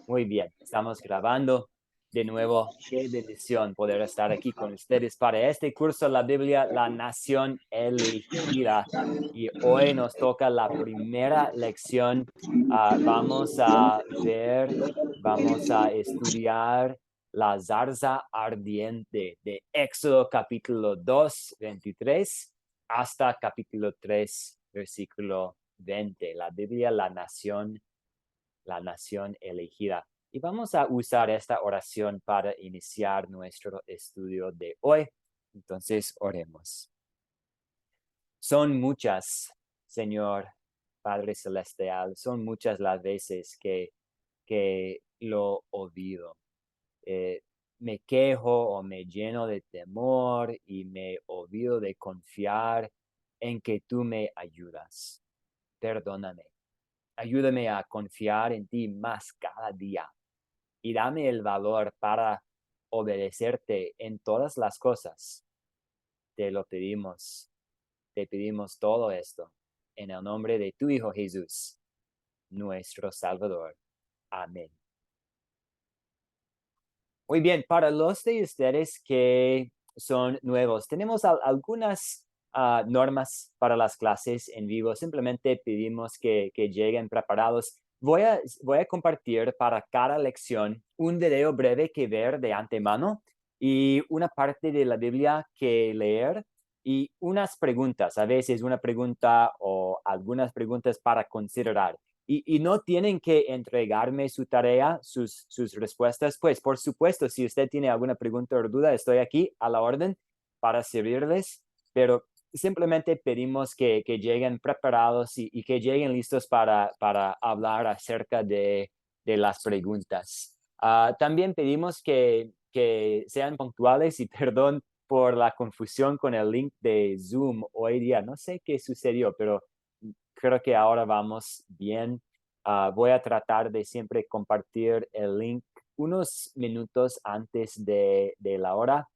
Muy bien, estamos grabando de nuevo. Qué bendición poder estar aquí con ustedes para este curso, la Biblia, la nación elegida. Y hoy nos toca la primera lección. Vamos a ver, vamos a estudiar la zarza ardiente de Éxodo capítulo 2, 23 hasta capítulo 3, versículo 20. La Biblia, la nación elegida. Y vamos a usar esta oración para iniciar nuestro estudio de hoy. Entonces, oremos. Son muchas, Señor Padre Celestial, son muchas las veces que lo olvido. Eh, Me quejo o me lleno de temor y me olvido de confiar en que tú me ayudas. Perdóname. Ayúdame a confiar en ti más cada día y dame el valor para obedecerte en todas las cosas. Te lo pedimos, te pedimos todo esto en el nombre de tu Hijo Jesús, nuestro Salvador. Amén. Muy bien, para los de ustedes que son nuevos, tenemos algunas normas para las clases en vivo. Simplemente pedimos que lleguen preparados. Voy a compartir para cada lección un video breve que ver de antemano y una parte de la Biblia que leer y unas preguntas, a veces una pregunta o algunas preguntas para considerar. Y no tienen que entregarme su tarea, sus respuestas. Pues, por supuesto, si usted tiene alguna pregunta o duda, estoy aquí a la orden para servirles, pero simplemente pedimos que lleguen preparados y que lleguen listos para hablar acerca de las preguntas. También pedimos que sean puntuales y perdón por la confusión con el link de Zoom hoy día. No sé qué sucedió, pero creo que ahora vamos bien. Voy a tratar de siempre compartir el link unos minutos antes de la hora.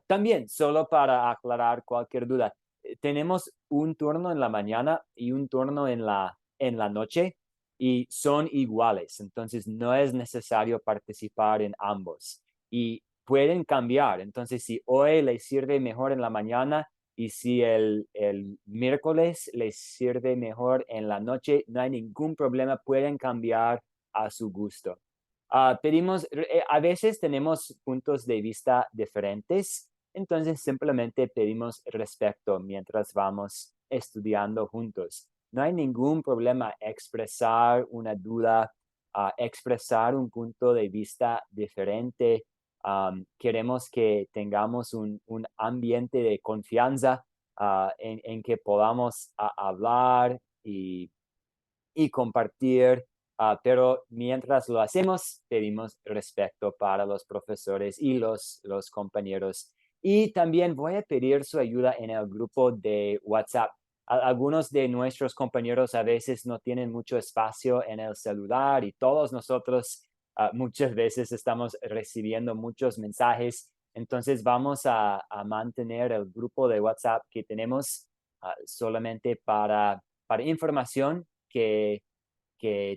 También, solo para aclarar cualquier duda, tenemos un turno en la mañana y un turno en la noche y son iguales, entonces no es necesario participar en ambos y pueden cambiar. Entonces, si hoy les sirve mejor en la mañana, y si el miércoles les sirve mejor en la noche, no hay ningún problema, pueden cambiar a su gusto. A veces tenemos puntos de vista diferentes, entonces simplemente pedimos respeto mientras vamos estudiando juntos. No hay ningún problema expresar una duda, expresar un punto de vista diferente. Queremos que tengamos un ambiente de confianza en que podamos hablar y compartir, pero mientras lo hacemos, pedimos respeto para los profesores y los compañeros. Y también voy a pedir su ayuda en el grupo de WhatsApp. Algunos de nuestros compañeros a veces no tienen mucho espacio en el celular y todos nosotros muchas veces estamos recibiendo muchos mensajes. Entonces vamos a mantener el grupo de WhatsApp que tenemos solamente para información que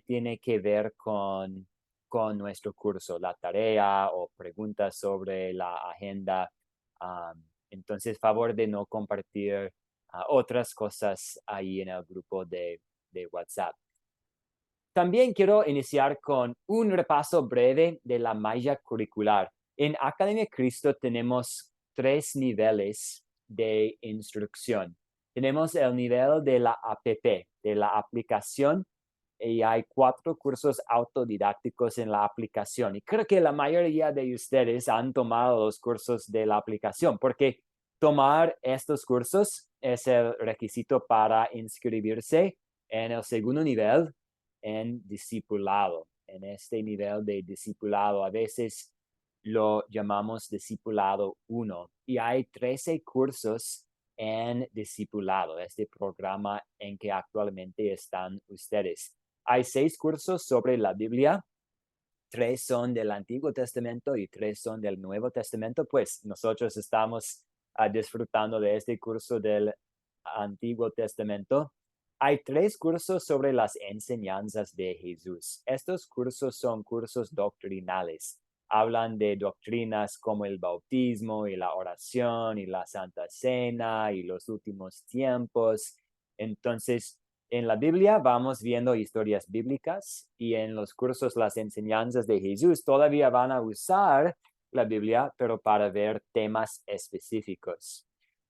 tiene que ver con nuestro curso, la tarea o preguntas sobre la agenda. Entonces, favor de no compartir otras cosas ahí en el grupo de WhatsApp. También quiero iniciar con un repaso breve de la malla curricular. En Academia Cristo tenemos 3 niveles de instrucción. Tenemos el nivel de la APP, de la aplicación, y hay 4 cursos autodidácticos en la aplicación. Y creo que la mayoría de ustedes han tomado los cursos de la aplicación, porque tomar estos cursos es el requisito para inscribirse en el segundo nivel en discipulado. En este nivel de discipulado, a veces lo llamamos discipulado 1. Y hay 13 cursos en discipulado, este programa en que actualmente están ustedes. Hay 6 cursos sobre la Biblia, 3 son del Antiguo Testamento y 3 son del Nuevo Testamento. Pues nosotros estamos disfrutando de este curso del Antiguo Testamento. Hay 3 cursos sobre las enseñanzas de Jesús. Estos cursos son cursos doctrinales. Hablan de doctrinas como el bautismo y la oración y la Santa Cena y los últimos tiempos. Entonces, en la Biblia vamos viendo historias bíblicas y en los cursos las enseñanzas de Jesús todavía van a usar la Biblia, pero para ver temas específicos.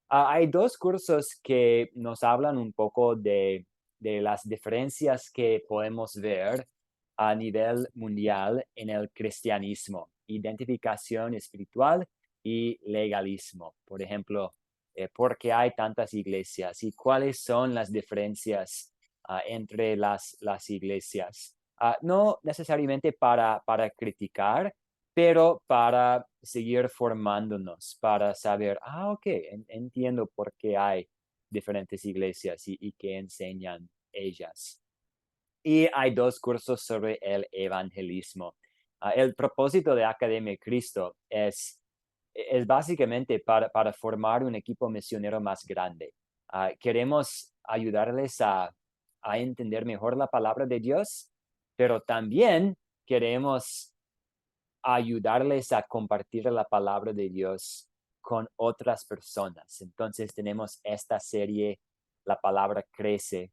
Hay 2 cursos que nos hablan un poco de las diferencias que podemos ver a nivel mundial en el cristianismo: identificación espiritual y legalismo. Por ejemplo, ¿por qué hay tantas iglesias y cuáles son las diferencias entre las iglesias? No necesariamente para criticar, pero para seguir formándonos, para saber, ok, entiendo por qué hay diferentes iglesias y qué enseñan ellas. Y hay 2 cursos sobre el evangelismo. El propósito de Academia Cristo es básicamente para formar un equipo misionero más grande. Queremos ayudarles a entender mejor la palabra de Dios, pero también queremos ayudarles a compartir la palabra de Dios con otras personas. Entonces tenemos esta serie, La Palabra Crece,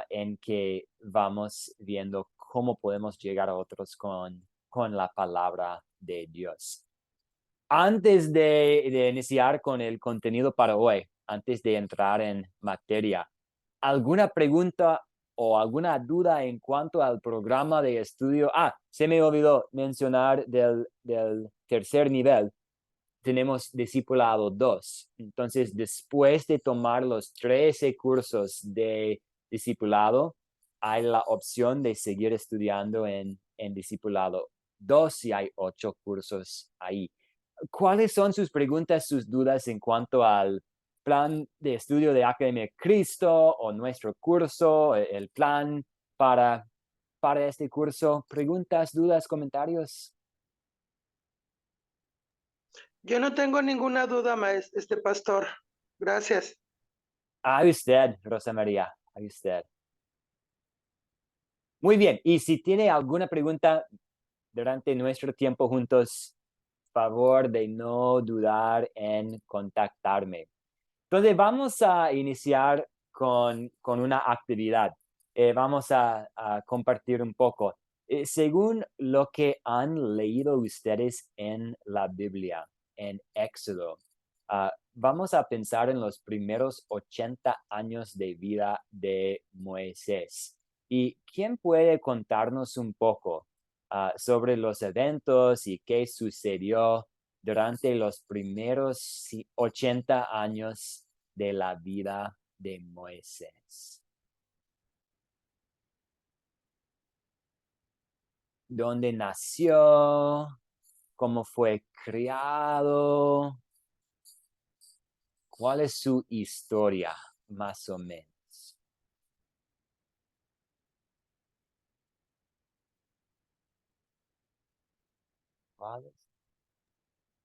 en que vamos viendo cómo podemos llegar a otros con la palabra de Dios. Antes de iniciar con el contenido para hoy, antes de entrar en materia, ¿alguna pregunta o alguna duda en cuanto al programa de estudio? Se me olvidó mencionar del tercer nivel. Tenemos Discipulado 2. Entonces, después de tomar los 13 cursos de Discipulado, hay la opción de seguir estudiando en Discipulado 2 y hay 8 cursos ahí. ¿Cuáles son sus preguntas, sus dudas en cuanto al plan de estudio de Academia Cristo o nuestro curso, el plan para, para este curso? ¿Preguntas, dudas, comentarios? Yo no tengo ninguna duda, pastor. Gracias. A usted, Rosa María, a usted. Muy bien, y si tiene alguna pregunta durante nuestro tiempo juntos, favor de no dudar en contactarme. Entonces vamos a iniciar con una actividad. Vamos a compartir un poco. Según lo que han leído ustedes en la Biblia, en Éxodo, vamos a pensar en los primeros 80 años de vida de Moisés. ¿Y quién puede contarnos un poco sobre los eventos y qué sucedió durante los primeros 80 años de la vida de Moisés? ¿Dónde nació? ¿Cómo fue criado? ¿Cuál es su historia, más o menos? ¿Cuál es?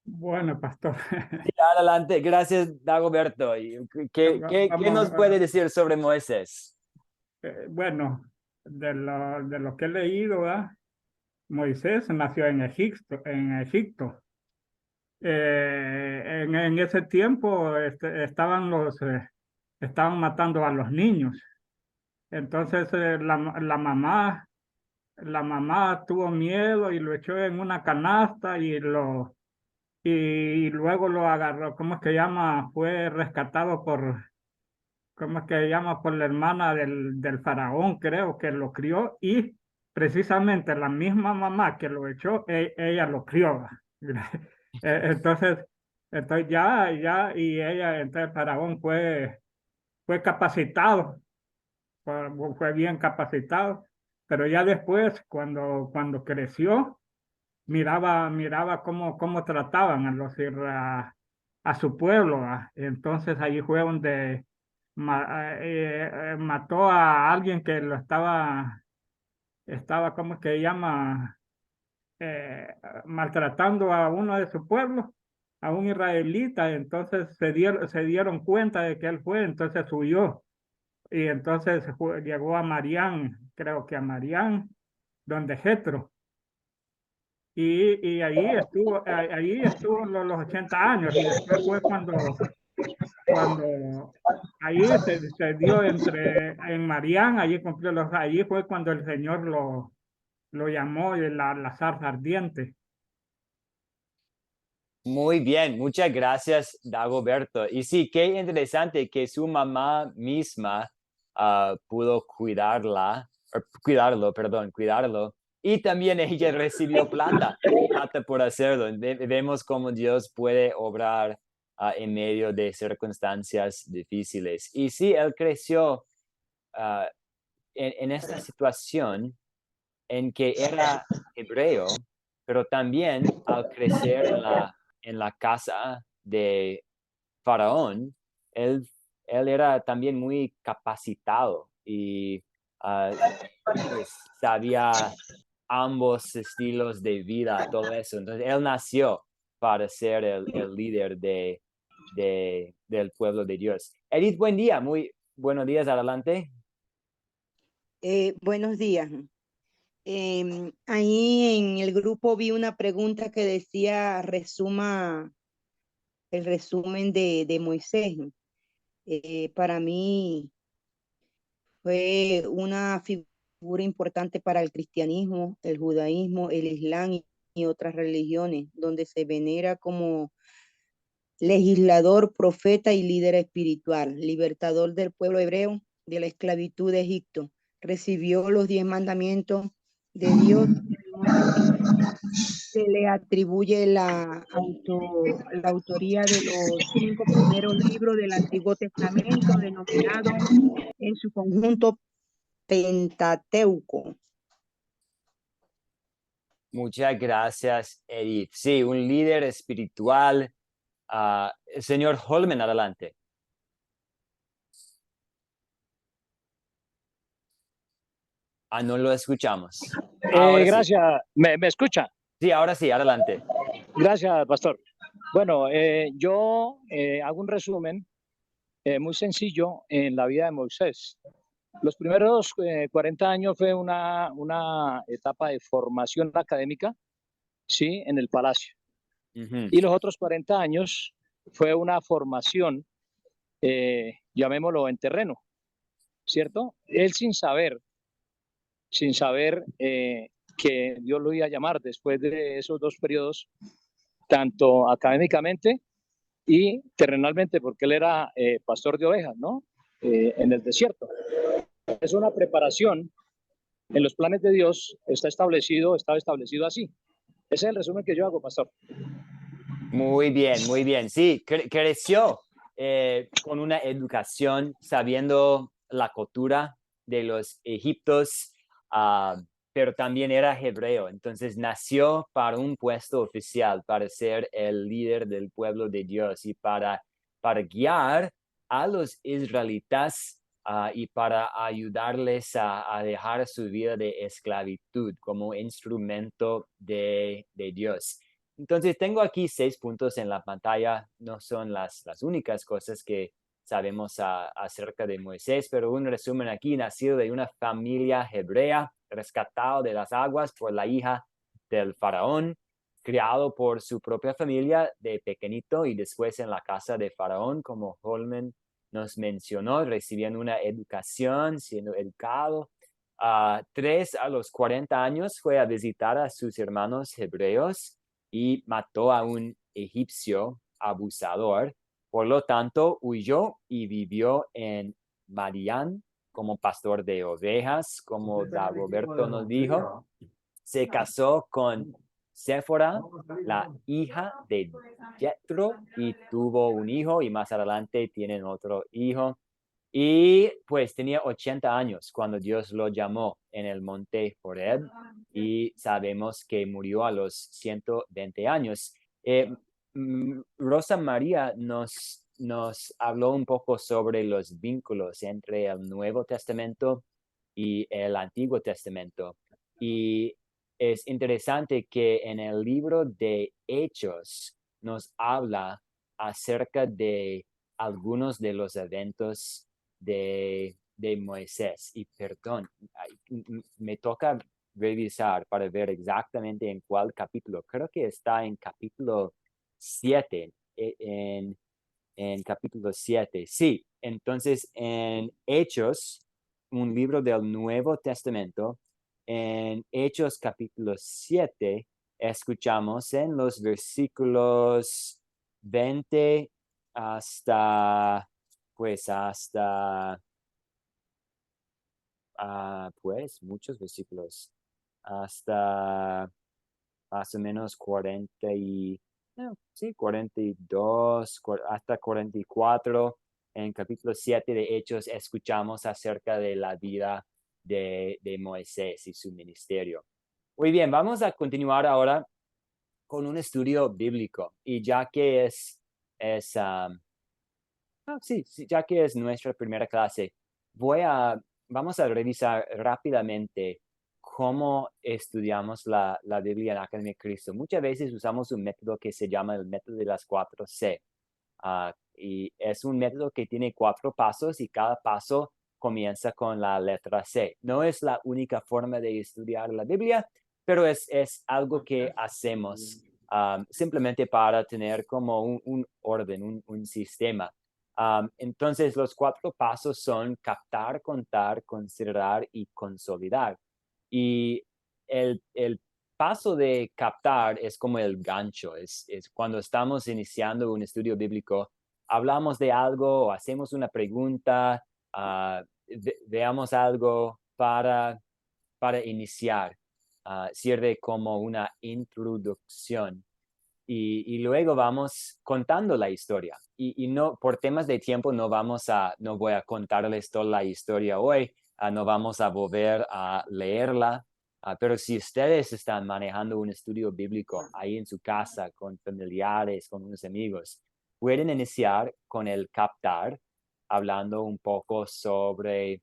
Bueno, pastor, Sí, adelante, gracias, Dagoberto. ¿Y ¿Qué vamos, nos puede decir sobre Moisés? bueno, de lo que he leído, ¿verdad? Moisés nació en Egipto, en ese tiempo estaban matando a los niños. Entonces la mamá tuvo miedo y lo echó en una canasta y luego lo agarró. ¿Cómo es que llama? Fue rescatado ¿cómo es que llama? Por la hermana del faraón, creo, que lo crió, y precisamente la misma mamá que lo echó, ella lo crió. Entonces, entonces el faraón fue capacitado, fue bien capacitado, pero ya después, cuando creció, miraba cómo trataban a su pueblo. Entonces allí fue donde mató a alguien que estaba, ¿cómo que llama? Eh, Maltratando a uno de su pueblo, a un israelita. Entonces se dieron cuenta de que él fue, entonces huyó. y entonces llegó a Marián, creo que a Marián, donde Jetro. Y ahí estuvo los 80 años y después fue cuando ahí se dio en Marián, allí fue cuando el Señor lo llamó la zarza ardiente. Muy bien, muchas gracias, Dagoberto. Y sí, qué interesante que su mamá misma pudo cuidarlo. Y también ella recibió plata por hacerlo. Vemos cómo Dios puede obrar en medio de circunstancias difíciles. Y sí, él creció ah, en esta situación en que era hebreo, pero también al crecer en la casa de Faraón, él era también muy capacitado y ah, pues sabía ambos estilos de vida, todo eso. Entonces, él nació para ser el líder del pueblo de Dios. Edith, buen día, muy buenos días, adelante. Buenos días. Ahí en el grupo vi una pregunta que decía resuma el resumen de Moisés. Para mí fue una figura importante para el cristianismo, el judaísmo, el islam y otras religiones, donde se venera como legislador, profeta y líder espiritual, libertador del pueblo hebreo de la esclavitud de Egipto. Recibió los 10 mandamientos de Dios. Se le atribuye la autoría de los 5 primeros libros del Antiguo Testamento, denominado en su conjunto Pentateuco. Muchas gracias, Edith. Sí, un líder espiritual. Señor Holman, adelante. No lo escuchamos. Ahora sí. Gracias. ¿Me escucha? Sí, ahora sí, adelante. Gracias, pastor. Bueno, yo hago un resumen muy sencillo en la vida de Moisés. Los primeros 40 años fue una etapa de formación académica, ¿sí? En el palacio. Ujú. Y los otros 40 años fue una formación, llamémoslo en terreno, ¿cierto? Él sin saber que Dios lo iba a llamar después de esos dos periodos, tanto académicamente y terrenalmente, porque él era pastor de ovejas, ¿no? En el desierto. Es una preparación en los planes de Dios, estaba establecido así. Ese es el resumen que yo hago, pastor. Muy bien, muy bien. Sí, creció con una educación sabiendo la cultura de los egipcios, pero también era hebreo. Entonces nació para un puesto oficial, para ser el líder del pueblo de Dios y para guiar a los israelitas y para ayudarles a dejar su vida de esclavitud como instrumento de Dios. Entonces, tengo aquí 6 puntos en la pantalla. No son las únicas cosas que sabemos acerca de Moisés, pero un resumen aquí: nacido de una familia hebrea, rescatado de las aguas por la hija del faraón, criado por su propia familia de pequeñito y después en la casa de faraón, como Holman nos mencionó, recibiendo una educación, siendo educado. 3 a los 40 años fue a visitar a sus hermanos hebreos y mató a un egipcio abusador. Por lo tanto, huyó y vivió en Madián como pastor de ovejas, como Dagoberto nos dijo. Se casó con Séfora, la hija de Jetro, y tuvo un hijo, y más adelante tienen otro hijo. Y pues tenía 80 años cuando Dios lo llamó en el monte Horeb, y sabemos que murió a los 120 años. Rosa María nos habló un poco sobre los vínculos entre el Nuevo Testamento y el Antiguo Testamento. Y es interesante que en el libro de Hechos nos habla acerca de algunos de los eventos de de Moisés. Y perdón, me toca revisar para ver exactamente en cuál capítulo. Creo que está en capítulo 7, en capítulo 7. Sí, entonces en Hechos, un libro del Nuevo Testamento, en Hechos capítulo 7, escuchamos en los versículos 20 hasta, pues pues muchos versículos, hasta más o menos 40 y, sí, 42, hasta 44. En capítulo 7 de Hechos escuchamos acerca de la vida de Moisés y su ministerio. Muy bien, vamos a continuar ahora con un estudio bíblico. Y ya que ya que es nuestra primera clase, vamos a revisar rápidamente cómo estudiamos la Biblia en Academia Cristo. Muchas veces usamos un método que se llama el método de las 4C. Y es un método que tiene 4 pasos y cada paso comienza con la letra C. No es la única forma de estudiar la Biblia, pero es algo que hacemos simplemente para tener como un orden, un sistema. Entonces, los 4 pasos son captar, contar, considerar y consolidar. Y el paso de captar es como el gancho, es cuando estamos iniciando un estudio bíblico, hablamos de algo o hacemos una pregunta, veamos algo para iniciar, sirve como una introducción. Y luego vamos contando la historia. Y no, por temas de tiempo no voy a contarles toda la historia hoy, no vamos a volver a leerla, pero si ustedes están manejando un estudio bíblico ahí en su casa, con familiares, con unos amigos, pueden iniciar con el captar, hablando un poco sobre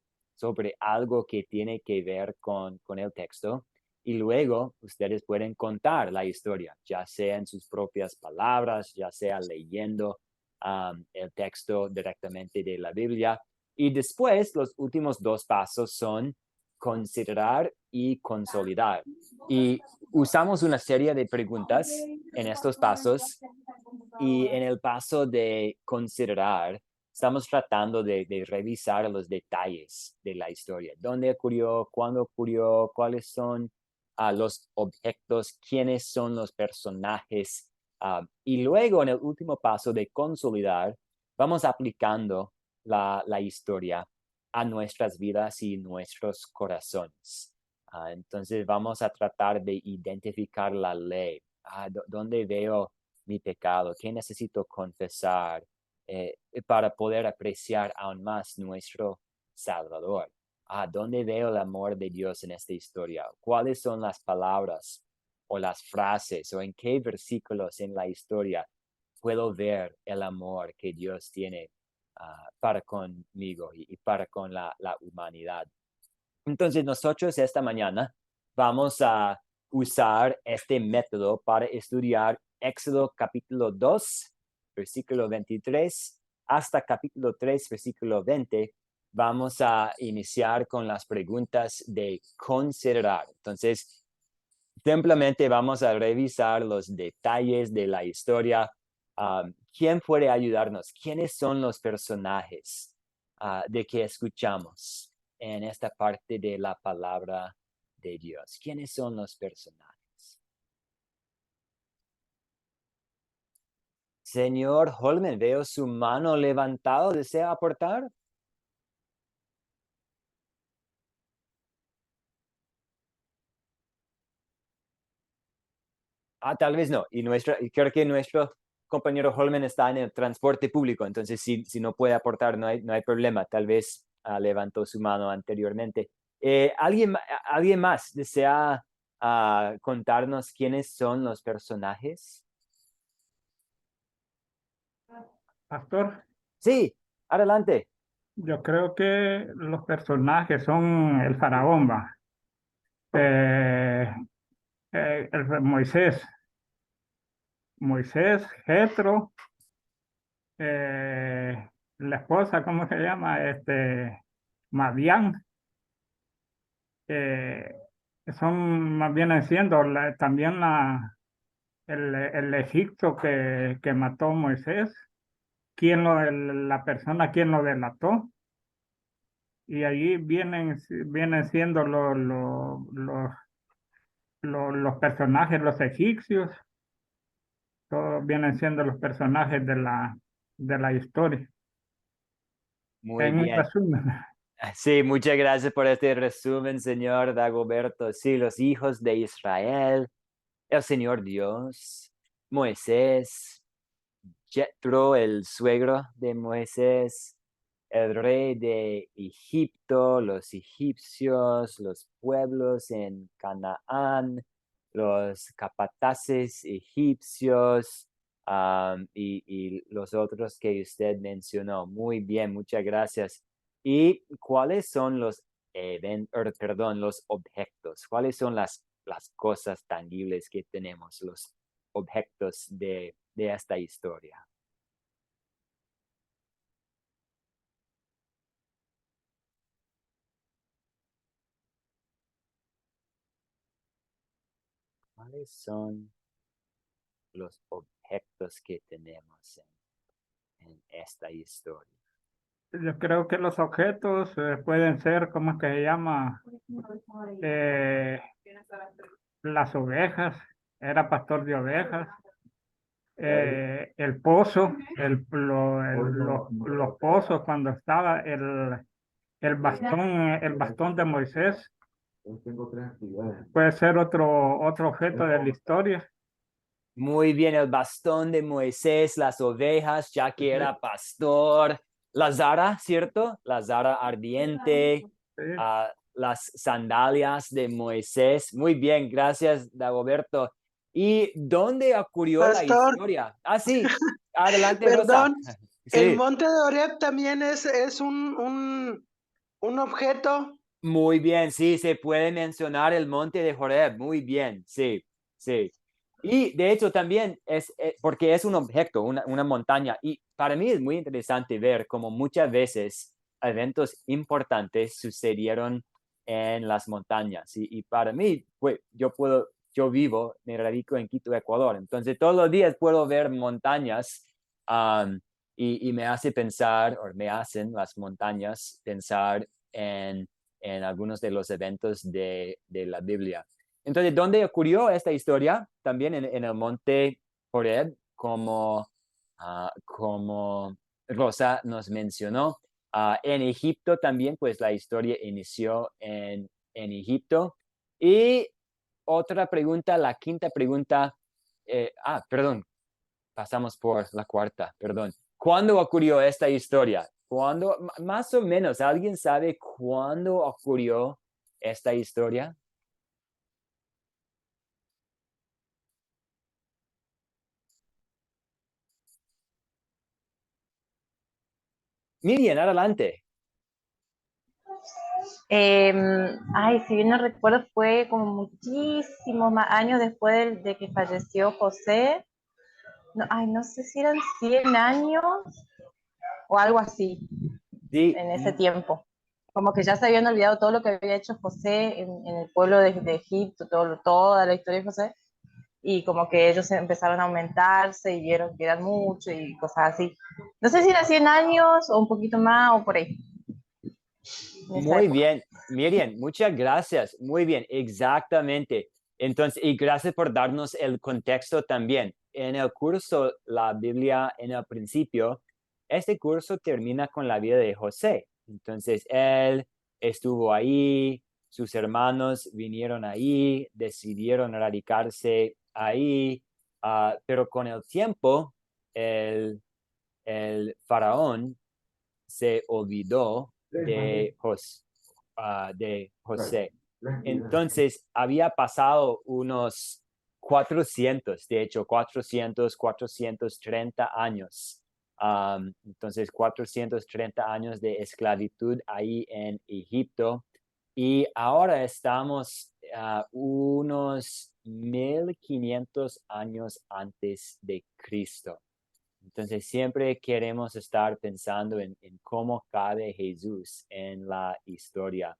algo que tiene que ver con el texto. Y luego ustedes pueden contar la historia, ya sea en sus propias palabras, ya sea leyendo el texto directamente de la Biblia. Y después, los últimos 2 pasos son considerar y consolidar. Y usamos una serie de preguntas en estos pasos. Y en el paso de considerar, estamos tratando de revisar los detalles de la historia. ¿Dónde ocurrió? ¿Cuándo ocurrió? ¿Cuáles son los objetos? ¿Quiénes son los personajes? Y luego, en el último paso de consolidar, vamos aplicando la historia a nuestras vidas y nuestros corazones. Entonces, vamos a tratar de identificar la ley. ¿Dónde veo mi pecado? ¿Qué necesito confesar para poder apreciar aún más nuestro Salvador? ¿Dónde veo el amor de Dios en esta historia? ¿Cuáles son las palabras o las frases o en qué versículos en la historia puedo ver el amor que Dios tiene para conmigo y para con la humanidad? Entonces, nosotros esta mañana vamos a usar este método para estudiar Éxodo capítulo 2, versículo 23, hasta capítulo 3, versículo 20. Vamos a iniciar con las preguntas de considerar. Entonces, simplemente vamos a revisar los detalles de la historia. ¿Quién puede ayudarnos? ¿Quiénes son los personajes de que escuchamos en esta parte de la palabra de Dios? ¿Quiénes son los personajes? Señor Holman, veo su mano levantado. ¿Desea aportar? Tal vez no. Y creo que nuestro compañero Holman está en el transporte público, entonces si no puede aportar, no hay problema. Tal vez levantó su mano anteriormente. ¿Alguien más desea contarnos quiénes son los personajes? Pastor, Sí, adelante. yo creo que los personajes son el faraón, va. Moisés, Jetro, la esposa, ¿cómo se llama? Madián. Son más bien siendo también el Egipto que mató Moisés, la persona quien lo delató. Y allí vienen siendo los personajes, los egipcios, todos vienen siendo los personajes de la historia. Muy En un bien. resumen. Sí, muchas gracias por este resumen, señor Dagoberto. Sí, los hijos de Israel, el Señor Dios, Moisés, Jethro, el suegro de Moisés, el rey de Egipto, los egipcios, los pueblos en Canaán, los capataces egipcios, y los otros que usted mencionó. Muy bien, muchas gracias. ¿Y cuáles son los los objetos? ¿Cuáles son las cosas tangibles que tenemos, los objetos de esta historia? ¿Cuáles son los objetos que tenemos en esta historia? Yo creo que los objetos pueden ser, ¿cómo es que se llama? Las ovejas, era pastor de ovejas. El pozo, los pozos cuando estaba el bastón de Moisés, puede ser otro objeto de la historia. Muy bien, el bastón de Moisés, las ovejas, ya que era pastor, la zara, ¿cierto? La zara ardiente, Sí. las sandalias de Moisés. Muy bien, gracias, Dagoberto. ¿Y dónde ocurrió la Pastor, historia? Ah, sí, adelante, Rosa. perdón, el Sí, monte de Oreb también es un objeto. muy bien, sí, se puede mencionar el monte de Horeb. Muy bien, sí, sí. Y de hecho también porque es un objeto, una montaña. Y para mí es muy interesante ver cómo muchas veces eventos importantes sucedieron en las montañas. Y para mí, pues yo vivo, me radico en Quito, Ecuador. Entonces todos los días puedo ver montañas, y me hace pensar, o me hacen las montañas pensar en algunos de los eventos de la Biblia. Entonces, ¿dónde ocurrió esta historia? También en el monte Horeb, como Rosa nos mencionó. En Egipto también, pues la historia inició en Egipto. Y otra pregunta, la quinta pregunta, perdón, pasamos por la cuarta, perdón. ¿Cuándo ocurrió esta historia? ¿Cuándo, más o menos, alguien sabe cuándo ocurrió esta historia? Miriam, adelante. Si bien no recuerdo, fue como muchísimos más años después de que falleció José. No, no sé si eran 100 años o algo así Sí, en ese tiempo. Como que ya se habían olvidado todo lo que había hecho José en el pueblo de Egipto, toda la historia de José, y como que ellos empezaron a aumentarse y vieron que eran muchos y cosas así. No sé si eran 100 años o un poquito más o por ahí, en esa muy época. bien. Miriam, muchas gracias. Muy bien, exactamente. Entonces, y gracias por darnos el contexto también. En el curso La Biblia en el principio, este curso termina con la vida de José. Entonces, él estuvo ahí, sus hermanos vinieron ahí, decidieron radicarse ahí, pero con el tiempo, el faraón se olvidó de José. Entonces, había pasado unos 400, de hecho, 430 años. Entonces, 430 años de esclavitud ahí en Egipto. Y ahora estamos unos 1500 años antes de Cristo. Entonces siempre queremos estar pensando en cómo cabe Jesús en la historia,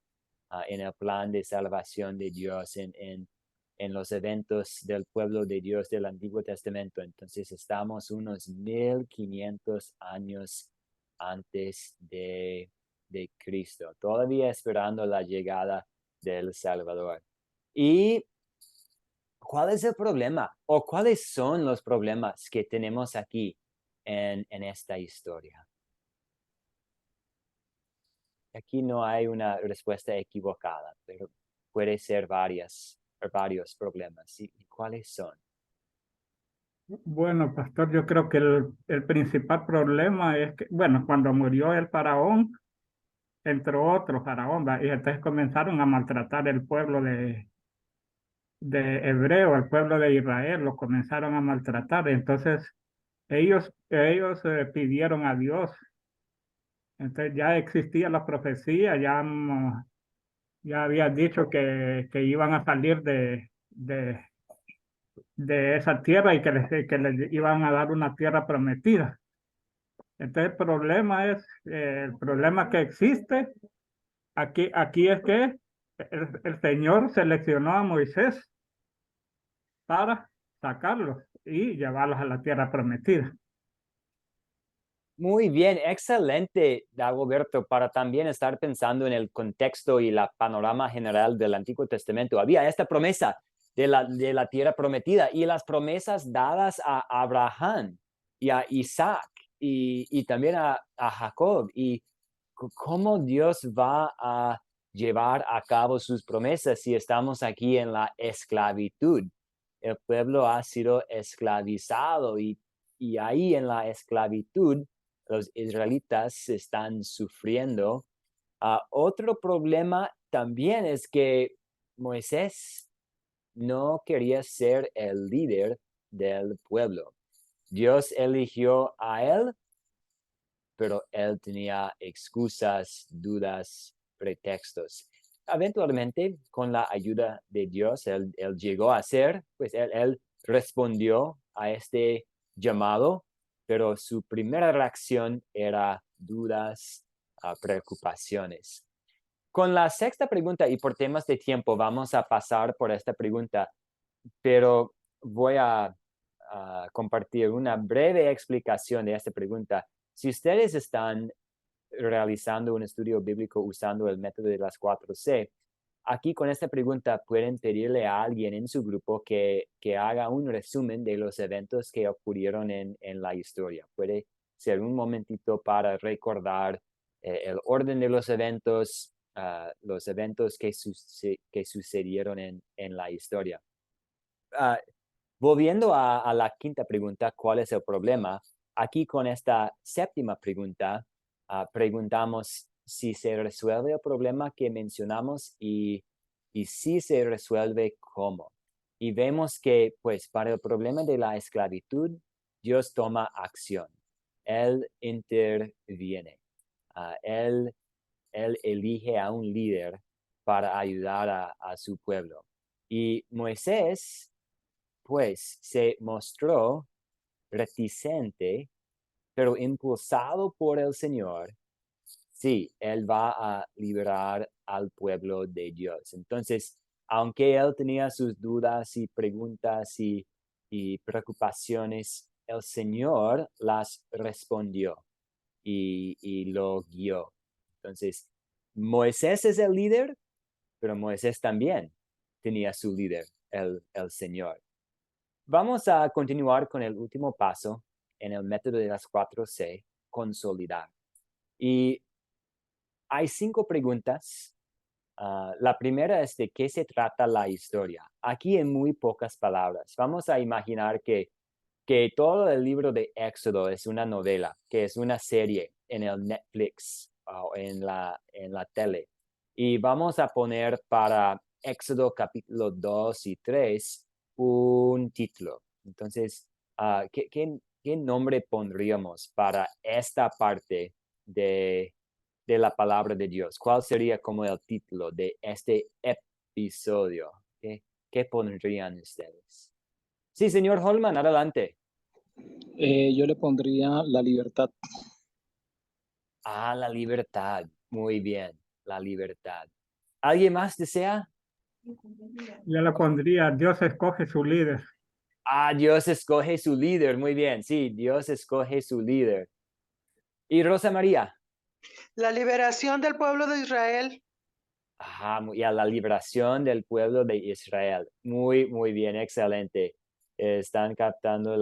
en el plan de salvación de Dios, en los eventos del pueblo de Dios del Antiguo Testamento. Entonces estamos unos 1500 años antes de Cristo, todavía esperando la llegada del Salvador. ¿Y cuál es el problema? ¿O cuáles son los problemas que tenemos aquí en esta historia? Aquí no hay una respuesta equivocada, pero puede ser varios problemas. ¿Y cuáles son? Bueno, pastor, yo creo que el principal problema es que, bueno, cuando murió el faraón, entró otro faraón, ¿va? Y entonces comenzaron a maltratar el pueblo de hebreo, el pueblo de Israel, lo comenzaron a maltratar. Entonces ellos pidieron a Dios. Entonces ya existía la profecía, ya habían dicho que iban a salir de esa tierra y que les iban a dar una tierra prometida. Entonces el problema que existe aquí es que el Señor seleccionó a Moisés para sacarlos y llevarlos a la tierra prometida. Muy bien, excelente, Dagoberto, para también estar pensando en el contexto y la panorama general del Antiguo Testamento. Había esta promesa de la tierra prometida y las promesas dadas a Abraham y a Isaac y también a Jacob, y cómo Dios va a llevar a cabo sus promesas si estamos aquí en la esclavitud. El pueblo ha sido esclavizado y ahí en la esclavitud los israelitas están sufriendo. Otro problema también es que Moisés no quería ser el líder del pueblo. Dios eligió a él, pero él tenía excusas, dudas, pretextos. Eventualmente, con la ayuda de Dios, él llegó a ser, pues él respondió a este llamado, pero su primera reacción era dudas, preocupaciones. Con la sexta pregunta, y por temas de tiempo, vamos a pasar por esta pregunta, pero voy a compartir una breve explicación de esta pregunta. Si ustedes están realizando un estudio bíblico usando el método de las 4C, aquí con esta pregunta pueden pedirle a alguien en su grupo que haga un resumen de los eventos que ocurrieron en la historia. Puede ser un momentito para recordar el orden de los eventos que sucedieron en la historia. Volviendo a la quinta pregunta, ¿cuál es el problema? Aquí con esta séptima pregunta, preguntamos si se resuelve el problema que mencionamos y si se resuelve, ¿cómo? Y vemos que, pues, para el problema de la esclavitud, Dios toma acción. Él interviene. Él elige a un líder para ayudar a su pueblo. Y Moisés, pues, se mostró reticente, pero impulsado por el Señor. Sí, él va a liberar al pueblo de Dios. Entonces, aunque él tenía sus dudas y preguntas y preocupaciones, el Señor las respondió y lo guió. Entonces, Moisés es el líder, pero Moisés también tenía su líder, el Señor. Vamos a continuar con el último paso en el método de las 4C, consolidar. Y hay 5 preguntas. La primera es de qué se trata la historia. Aquí en muy pocas palabras. Vamos a imaginar que todo el libro de Éxodo es una novela, que es una serie en el Netflix o en la tele. Y vamos a poner para Éxodo capítulo 2 y 3 un título. Entonces, ¿qué nombre pondríamos para esta parte de la palabra de Dios? ¿Cuál sería como el título de este episodio? ¿Qué pondrían ustedes? Sí, señor Holman, adelante. Yo le pondría la libertad. Ah, la libertad. Muy bien, la libertad. ¿Alguien más desea? Yo le pondría, Dios escoge su líder. Ah, Dios escoge su líder. Muy bien, sí, Dios escoge su líder. ¿Y Rosa María? La liberación del pueblo de Israel. Ajá, y a la liberación del pueblo de Israel. Muy, muy bien, excelente. Están captando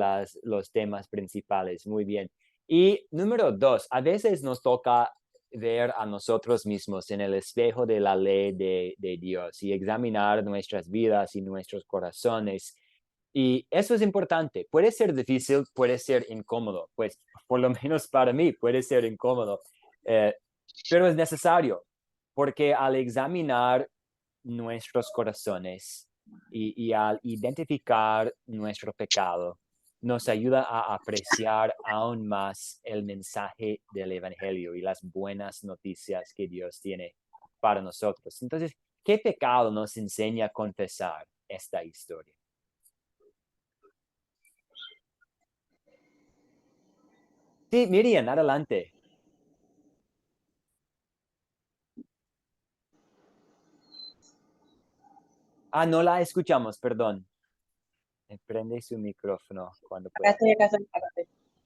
los temas principales. Muy bien. Y número 2, a veces nos toca ver a nosotros mismos en el espejo de la ley de Dios y examinar nuestras vidas y nuestros corazones. Y eso es importante. Puede ser difícil, puede ser incómodo. Pues por lo menos para mí puede ser incómodo, eh, pero es necesario porque al examinar nuestros corazones y al identificar nuestro pecado, nos ayuda a apreciar aún más el mensaje del Evangelio y las buenas noticias que Dios tiene para nosotros. Entonces, ¿qué pecado nos enseña a confesar esta historia? Sí, Miriam, adelante. Ah, no la escuchamos, perdón. Prende su micrófono cuando Acá pueda. estoy, acá estoy, acá estoy.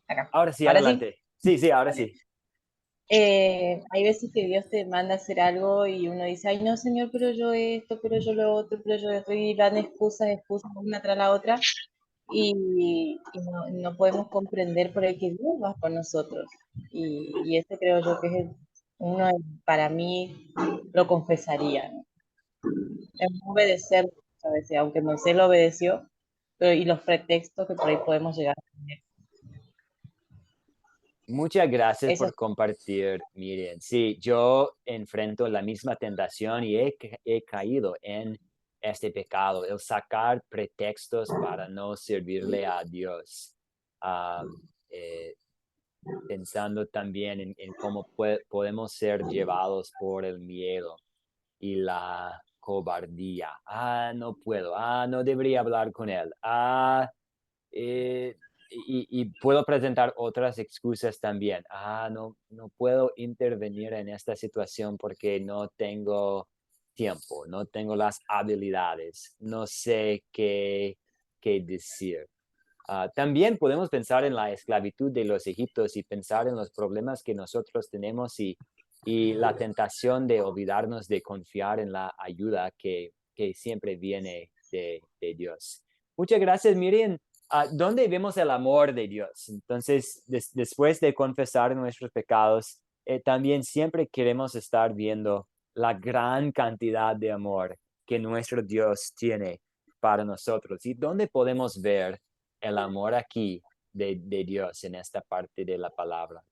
Acá. Ahora sí, ¿Ahora sí? adelante. Sí, sí, ahora Vale. sí. Hay veces que Dios te manda a hacer algo y uno dice, ay no, Señor, pero yo esto, pero yo lo otro, pero yo esto, y dan excusas, excusas una tras la otra, y no podemos comprender por el que Dios va con nosotros. Y ese creo yo que es uno, para mí, lo confesaría, ¿no? Es no obedecer a veces, aunque Moisés lo obedeció, pero, y los pretextos que por ahí podemos llegar a tener. Muchas gracias Eso, por compartir, Miriam. Sí, yo enfrento la misma tentación y he caído en este pecado, el sacar pretextos para no servirle a Dios. Ah, eh, Pensando también en cómo podemos ser llevados por el miedo y la cobardía. Ah, no puedo. Ah, no debería hablar con él. Ah, eh, y puedo presentar otras excusas también. Ah, no puedo intervenir en esta situación porque no tengo tiempo, no tengo las habilidades, no sé qué decir. También podemos pensar en la esclavitud de los egipcios y pensar en los problemas que nosotros tenemos y la tentación de olvidarnos de confiar en la ayuda que siempre viene de Dios. Muchas gracias, Miriam. ¿Dónde vemos el amor de Dios? Entonces, después de confesar nuestros pecados, también siempre queremos estar viendo la gran cantidad de amor que nuestro Dios tiene para nosotros. ¿Y dónde podemos ver el amor aquí de Dios en esta parte de la palabra?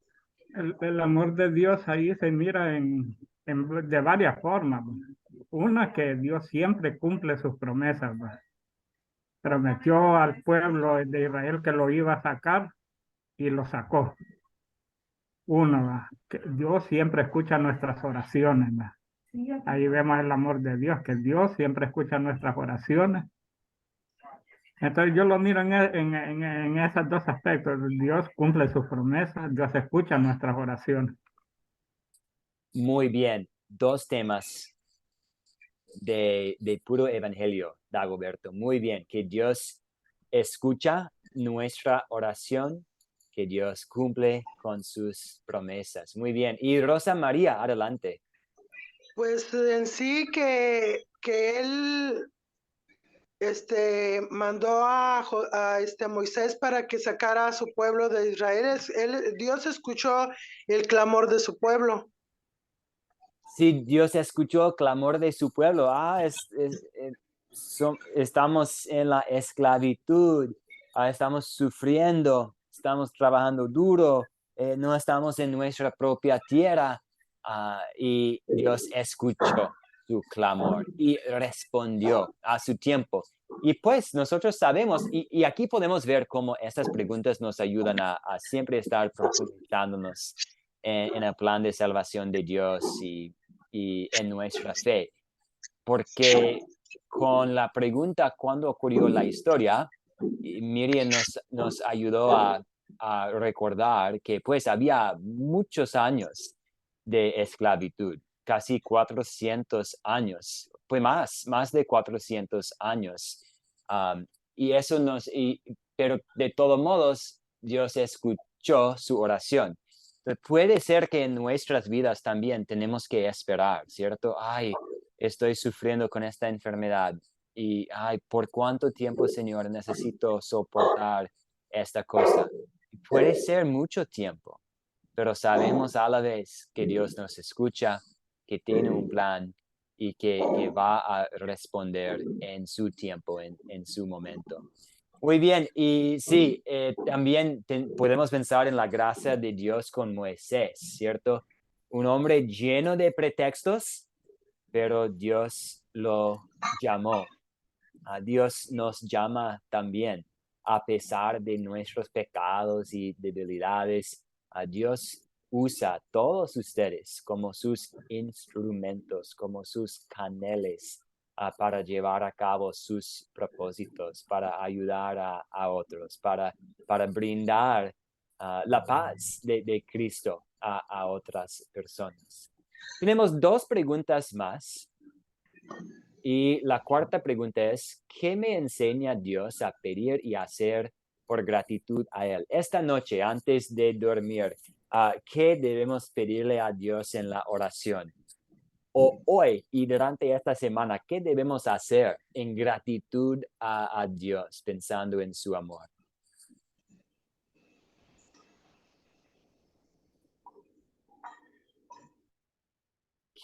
El amor de Dios ahí se mira de varias formas. Una, que Dios siempre cumple sus promesas, ¿va? Prometió al pueblo de Israel que lo iba a sacar y lo sacó. Uno, ¿va? Que Dios siempre escucha nuestras oraciones, ¿va? Ahí vemos el amor de Dios, que Dios siempre escucha nuestras oraciones. Entonces yo lo miro en esos dos aspectos. Dios cumple sus promesas, Dios escucha nuestras oraciones. Muy bien, dos temas de puro evangelio, Dagoberto. Muy bien, que Dios escucha nuestra oración, que Dios cumple con sus promesas. Muy bien. Y Rosa María, adelante. Pues en sí que él mandó a Moisés para que sacara a su pueblo de Israel. Dios escuchó el clamor de su pueblo. Si Dios escuchó el clamor de su pueblo, estamos en la esclavitud, estamos sufriendo, estamos trabajando duro, no estamos en nuestra propia tierra, y Dios escuchó su clamor y respondió a su tiempo. Y pues nosotros sabemos, y aquí podemos ver cómo estas preguntas nos ayudan a siempre estar profundizándonos en el plan de salvación de Dios y en nuestra fe. Porque con la pregunta ¿cuándo ocurrió la historia? y Miriam nos ayudó a recordar que pues había muchos años de esclavitud, casi 400 años, pues más de 400 años. Um, y eso pero de todos modos, Dios escuchó su oración. Puede ser que en nuestras vidas también tenemos que esperar, ¿cierto? Ay, estoy sufriendo con esta enfermedad y, ay, ¿por cuánto tiempo, Señor, necesito soportar esta cosa? Puede ser mucho tiempo, pero sabemos a la vez que Dios nos escucha, que tiene un plan y que va a responder en su tiempo, en su momento. Muy bien, y sí, también podemos pensar en la gracia de Dios con Moisés, ¿cierto? Un hombre lleno de pretextos, pero Dios lo llamó. Dios nos llama también, a pesar de nuestros pecados y debilidades. Dios usa a todos ustedes como sus instrumentos, como sus caneles, para llevar a cabo sus propósitos, para ayudar a otros, para brindar la paz de Cristo a otras personas. Tenemos dos preguntas más. Y la cuarta pregunta es, ¿qué me enseña Dios a pedir y hacer por gratitud a Él? Esta noche, antes de dormir, ¿qué debemos pedirle a Dios en la oración? O hoy y durante esta semana, ¿qué debemos hacer en gratitud a Dios, pensando en su amor?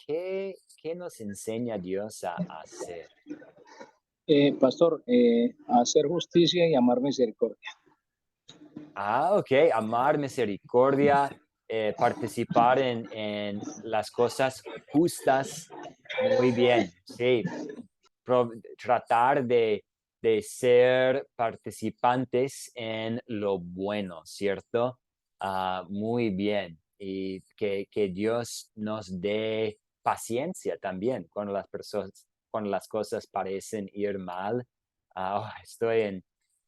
¿Qué nos enseña Dios a hacer? Pastor, hacer justicia y amar misericordia. Ok, amar misericordia, participar en las cosas justas. Muy bien, sí. Tratar de ser participantes en lo bueno, ¿cierto? Muy bien. Y que Dios nos dé paciencia también cuando las cosas parecen ir mal. Estoy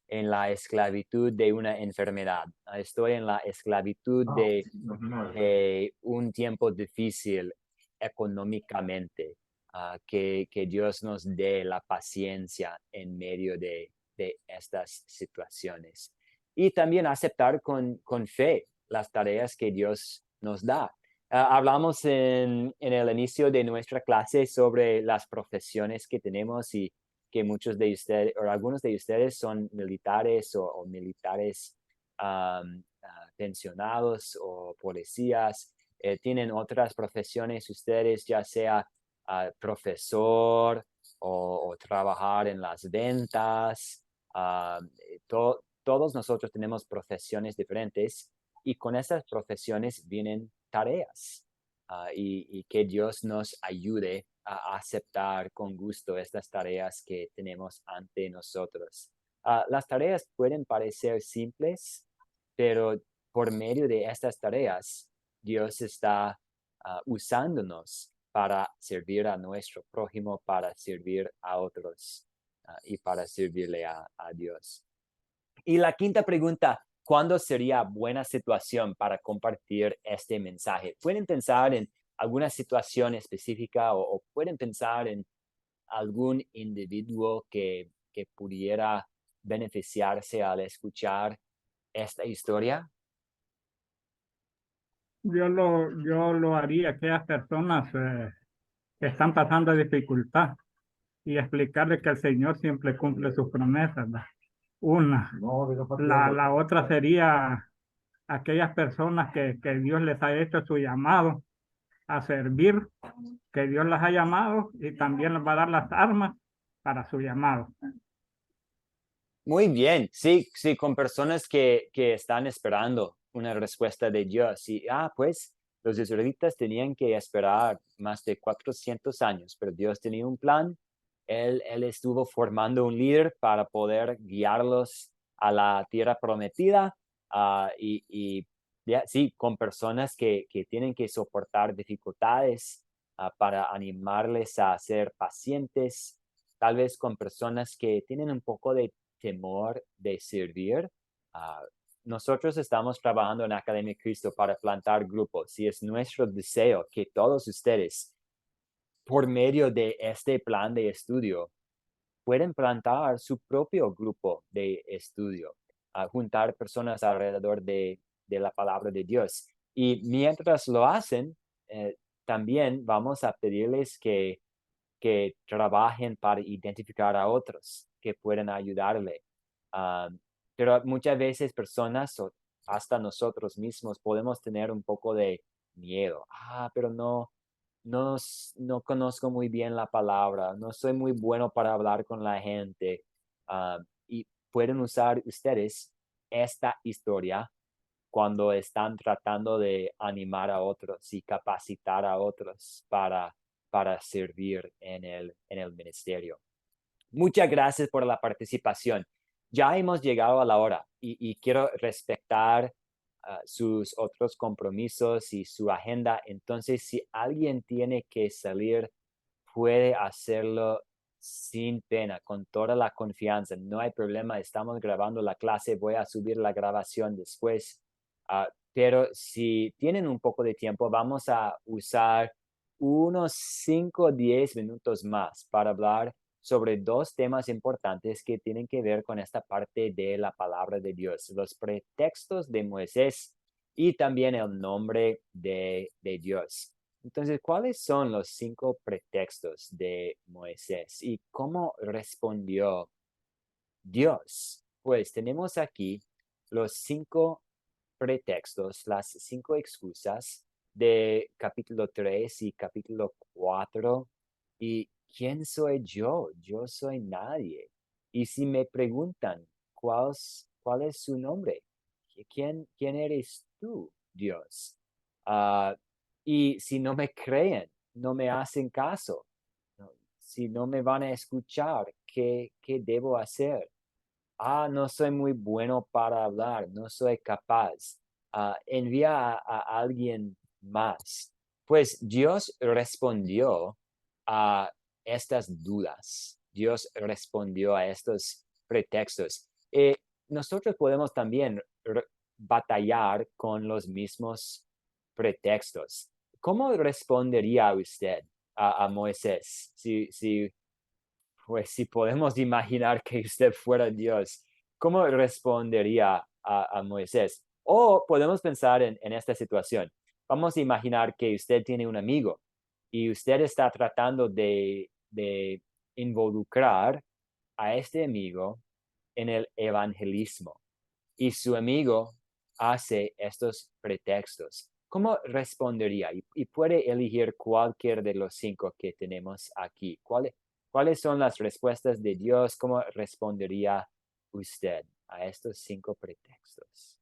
en la esclavitud de una enfermedad. Estoy en la esclavitud de un tiempo difícil económicamente. Que Dios nos dé la paciencia en medio de estas situaciones. Y también aceptar con fe las tareas que Dios nos da. Hablamos en el inicio de nuestra clase sobre las profesiones que tenemos y que muchos de ustedes, o algunos de ustedes son militares o militares pensionados o policías. Tienen otras profesiones ustedes, ya sea profesor o trabajar en las ventas. Todos nosotros tenemos profesiones diferentes y con esas profesiones vienen tareas. Y que Dios nos ayude a aceptar con gusto estas tareas que tenemos ante nosotros. Las tareas pueden parecer simples, pero por medio de estas tareas, Dios está usándonos para servir a nuestro prójimo, para servir a otros y para servirle a Dios. Y la quinta pregunta, ¿cuándo sería buena situación para compartir este mensaje? Pueden pensar en alguna situación específica o pueden pensar en algún individuo que pudiera beneficiarse al escuchar esta historia. Yo lo haría a aquellas personas que están pasando dificultad y explicarles que el Señor siempre cumple sus promesas, ¿verdad? Una. La otra sería aquellas personas que Dios les ha hecho su llamado a servir, que Dios las ha llamado y también les va a dar las armas para su llamado. Muy bien, sí, con personas que están esperando una respuesta de Dios. Y, pues los israelitas tenían que esperar más de 400 años, pero Dios tenía un plan. Él estuvo formando un líder para poder guiarlos a la tierra prometida. Sí, con personas que tienen que soportar dificultades para animarles a ser pacientes, tal vez con personas que tienen un poco de temor de servir. Nosotros estamos trabajando en Academia Cristo para plantar grupos y es nuestro deseo que todos ustedes, por medio de este plan de estudio, pueden plantar su propio grupo de estudio, juntar personas alrededor de la palabra de Dios. Y mientras lo hacen, también vamos a pedirles que trabajen para identificar a otros que pueden ayudarle. Pero muchas veces personas o hasta nosotros mismos podemos tener un poco de miedo. Pero no conozco muy bien la palabra, no soy muy bueno para hablar con la gente. Y pueden usar ustedes esta historia cuando están tratando de animar a otros y capacitar a otros para servir en el ministerio. Muchas gracias por la participación. Ya hemos llegado a la hora y quiero respetar sus otros compromisos y su agenda. Entonces, si alguien tiene que salir, puede hacerlo sin pena, con toda la confianza. No hay problema, estamos grabando la clase, voy a subir la grabación después. Pero si tienen un poco de tiempo, vamos a usar unos 5 o 10 minutos más para hablar sobre dos temas importantes que tienen que ver con esta parte de la palabra de Dios, los pretextos de Moisés y también el nombre de Dios. Entonces, ¿cuáles son los 5 pretextos de Moisés y cómo respondió Dios? Pues tenemos aquí los 5 pretextos, las 5 excusas de capítulo 3 y capítulo 4. Y ¿quién soy yo? Yo soy nadie. Y si me preguntan, ¿cuál es su nombre? ¿Quién eres tú, Dios? Y si no me creen, no me hacen caso, si no me van a escuchar, ¿qué debo hacer? No soy muy bueno para hablar, no soy capaz. Envía a alguien más. Pues Dios respondió a estas dudas. Dios respondió a estos pretextos. Nosotros podemos también batallar con los mismos pretextos. ¿Cómo respondería usted a Moisés pues si podemos imaginar que usted fuera Dios, ¿cómo respondería a Moisés? O podemos pensar en esta situación. Vamos a imaginar que usted tiene un amigo y usted está tratando de involucrar a este amigo en el evangelismo y su amigo hace estos pretextos. ¿Cómo respondería? Y puede elegir cualquier de los 5 que tenemos aquí. ¿Cuáles son las respuestas de Dios? ¿Cómo respondería usted a estos 5 pretextos?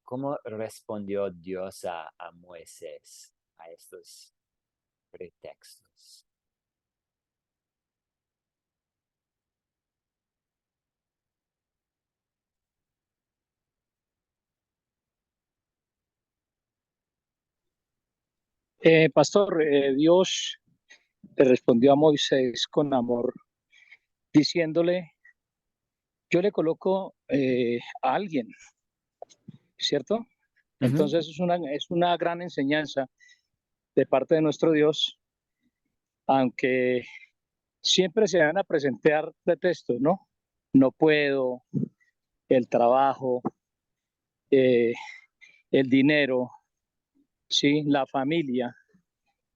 ¿Cómo respondió Dios a Moisés a estos pretextos? Pastor, Dios le respondió a Moisés con amor, diciéndole, yo le coloco a alguien, ¿cierto? Entonces es una gran enseñanza de parte de nuestro Dios, aunque siempre se van a presentar pretextos, ¿no? No puedo, el trabajo, el dinero, ¿sí? La familia.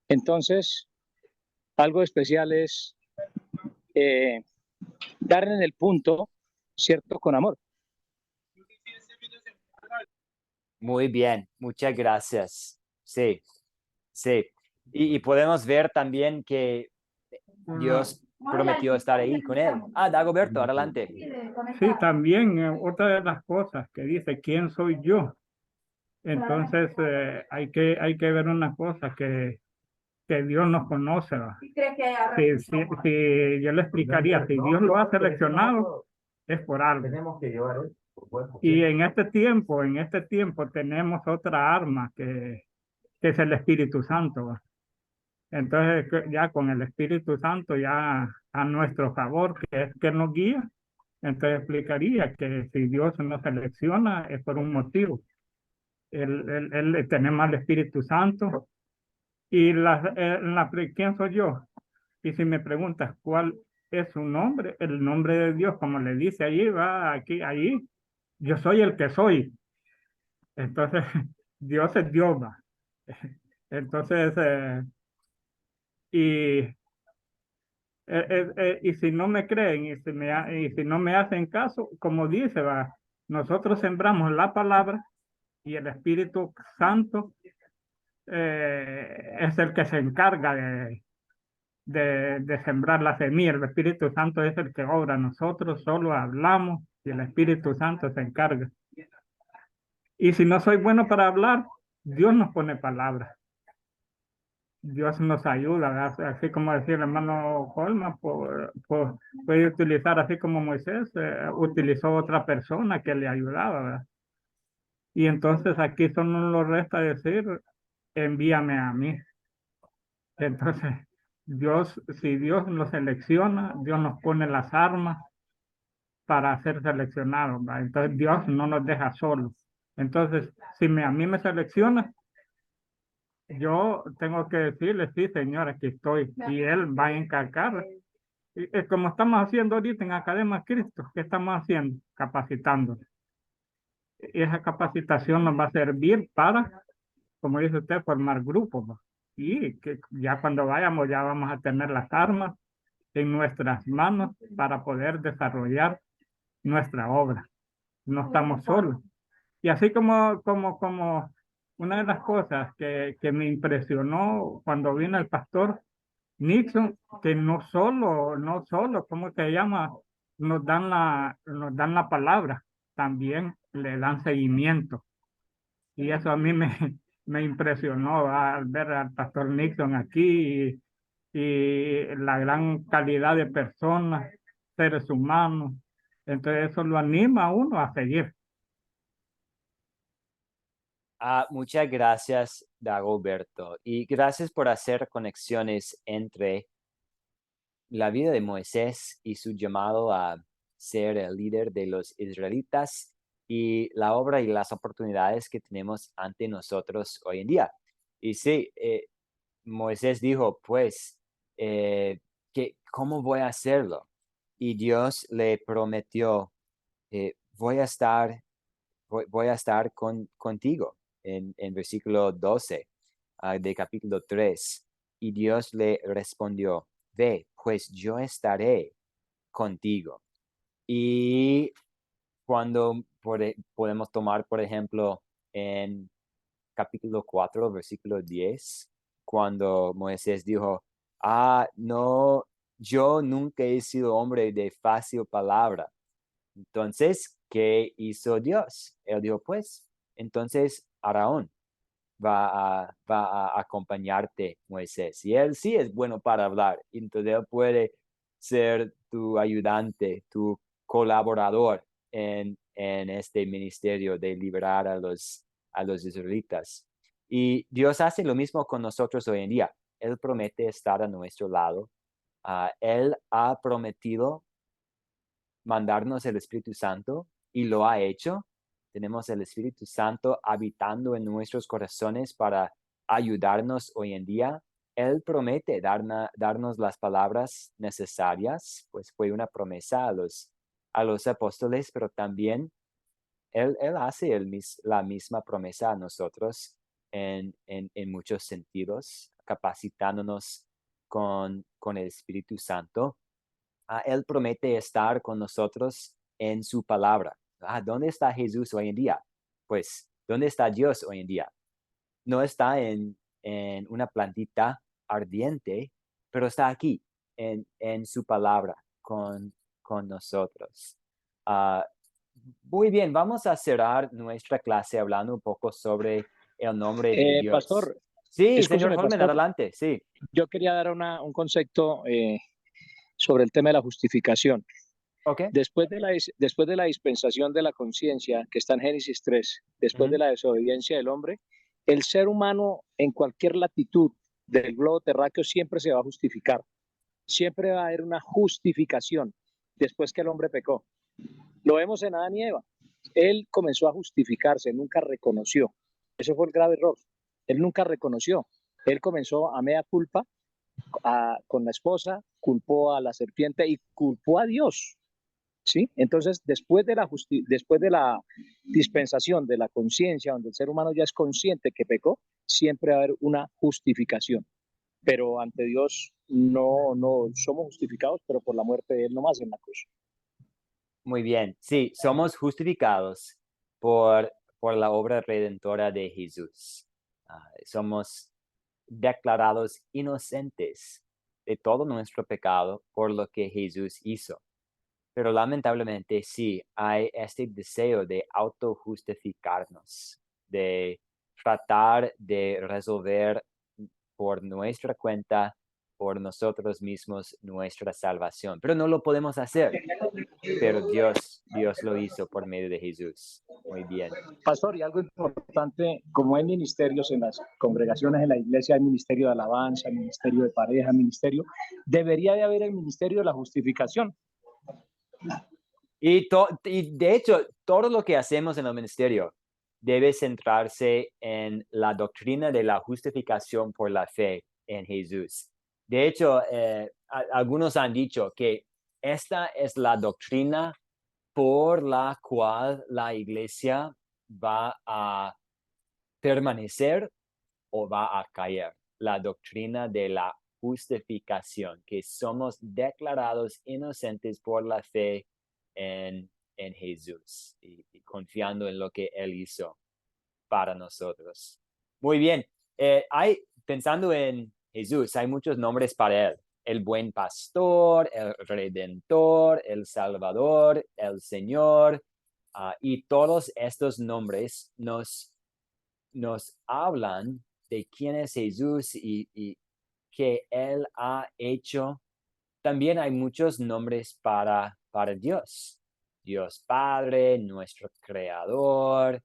Entonces, algo especial es dar en el punto, ¿cierto? Con amor. Muy bien, muchas gracias. Sí, sí. Y podemos ver también que Dios prometió estar ahí con él. Dagoberto, adelante. Sí, también otra de las cosas que dice, ¿quién soy yo? Entonces hay que ver una cosa, que Dios nos conoce. Si yo le explicaría, si Dios lo ha seleccionado, es por algo. Y en este tiempo tenemos otra arma que es el Espíritu Santo, ¿va? Entonces, ya con el Espíritu Santo ya a nuestro favor, que es que nos guía, entonces explicaría que si Dios nos selecciona es por un motivo. Tenemos al Espíritu Santo y ¿quién soy yo? Y si me preguntas cuál es su nombre, el nombre de Dios, como le dice allí, va aquí, allí, yo soy el que soy. Entonces, Dios es Dios, va. Entonces, y y si no me creen y si no me hacen caso, como dice, va, nosotros sembramos la palabra y el Espíritu Santo es el que se encarga de sembrar la semilla. El Espíritu Santo es el que obra. Nosotros solo hablamos y el Espíritu Santo se encarga. Y si no soy bueno para hablar, Dios nos pone palabras. Dios nos ayuda, ¿verdad? Así como decía el hermano Holman, puede utilizar, así como Moisés utilizó otra persona que le ayudaba, ¿verdad? Y entonces aquí solo nos resta decir, envíame a mí. Entonces, si Dios nos selecciona, Dios nos pone las armas para ser seleccionados, ¿verdad? Entonces Dios no nos deja solos. Entonces, si a mí me selecciona, yo tengo que decirle, sí, Señor, aquí estoy. Y Él va a encargar. Y es como estamos haciendo ahorita en Academia Cristo. ¿Qué estamos haciendo? Capacitando. Y esa capacitación nos va a servir para, como dice usted, formar grupos, ¿no? Y que ya cuando vayamos ya vamos a tener las armas en nuestras manos para poder desarrollar nuestra obra. No estamos solos. Y así como una de las cosas que me impresionó cuando vino el pastor Nixon, que no solo, ¿cómo se llama? Nos dan la palabra, también le dan seguimiento. Y eso a mí me impresionó al ver al pastor Nixon aquí y la gran calidad de personas, seres humanos. Entonces eso lo anima a uno a seguir. Muchas gracias, Dagoberto, y gracias por hacer conexiones entre la vida de Moisés y su llamado a ser el líder de los israelitas y la obra y las oportunidades que tenemos ante nosotros hoy en día. Y sí, Moisés dijo, pues, ¿cómo voy a hacerlo? Y Dios le prometió, voy a estar contigo, en versículo 12 de capítulo 3. Y Dios le respondió, ve, pues yo estaré contigo. Y cuando podemos tomar, por ejemplo, en capítulo 4, versículo 10, cuando Moisés dijo, no, yo nunca he sido hombre de fácil palabra. Entonces, ¿qué hizo Dios? Él dijo, pues, entonces Aarón va a acompañarte, Moisés. Y él sí es bueno para hablar. Entonces, él puede ser tu ayudante, tu colaborador en este ministerio de liberar a los israelitas. Y Dios hace lo mismo con nosotros hoy en día. Él promete estar a nuestro lado. Él ha prometido mandarnos el Espíritu Santo y lo ha hecho. Tenemos el Espíritu Santo habitando en nuestros corazones para ayudarnos hoy en día. Él promete darnos las palabras necesarias, pues fue una promesa a los apóstoles, pero también Él hace la misma promesa a nosotros en muchos sentidos, capacitándonos con el Espíritu Santo. Él promete estar con nosotros en su palabra. ¿Dónde está Jesús hoy en día? Pues, ¿dónde está Dios hoy en día? No está en una plantita ardiente, pero está aquí, en su palabra, con nosotros. Muy bien, vamos a cerrar nuestra clase hablando un poco sobre el nombre de Dios. Pastor, sí, escúcheme, señor Holman, pastor. adelante, sí. Yo quería dar un concepto sobre el tema de la justificación. Ok. Después de la dispensación de la conciencia, que está en Génesis 3, después de la desobediencia del hombre, el ser humano en cualquier latitud del globo terráqueo siempre se va a justificar. Siempre va a haber una justificación después que el hombre pecó. Lo vemos en Adán y Eva. Él comenzó a justificarse, nunca reconoció. Eso fue el grave error. Él nunca reconoció. Él comenzó a mea culpa con la esposa, culpó a la serpiente y culpó a Dios. ¿Sí? Entonces, después de la dispensación de la conciencia, donde el ser humano ya es consciente que pecó, siempre va a haber una justificación. Pero ante Dios no somos justificados, pero por la muerte de Él nomás en la cruz. Muy bien. Sí, somos justificados por la obra redentora de Jesús. Somos declarados inocentes de todo nuestro pecado por lo que Jesús hizo. Pero lamentablemente sí, hay este deseo de autojustificarnos, de tratar de resolver por nuestra cuenta, por nosotros mismos, nuestra salvación. Pero no lo podemos hacer. Pero Dios lo hizo por medio de Jesús. Muy bien. Pastor, y algo importante, como hay ministerios en las congregaciones, en la iglesia hay ministerio de alabanza, ministerio de pareja, debería de haber el ministerio de la justificación. Y de hecho, todo lo que hacemos en el ministerio debe centrarse en la doctrina de la justificación por la fe en Jesús. De hecho, algunos han dicho que esta es la doctrina por la cual la iglesia va a permanecer o va a caer. La doctrina de la justificación, que somos declarados inocentes por la fe en Jesús y confiando en lo que Él hizo para nosotros. Muy bien. Pensando en Jesús, hay muchos nombres para Él. El buen pastor, el redentor, el salvador, el Señor. Y todos estos nombres nos hablan de quién es Jesús y que Él ha hecho. También hay muchos nombres para Dios. Dios Padre, nuestro Creador,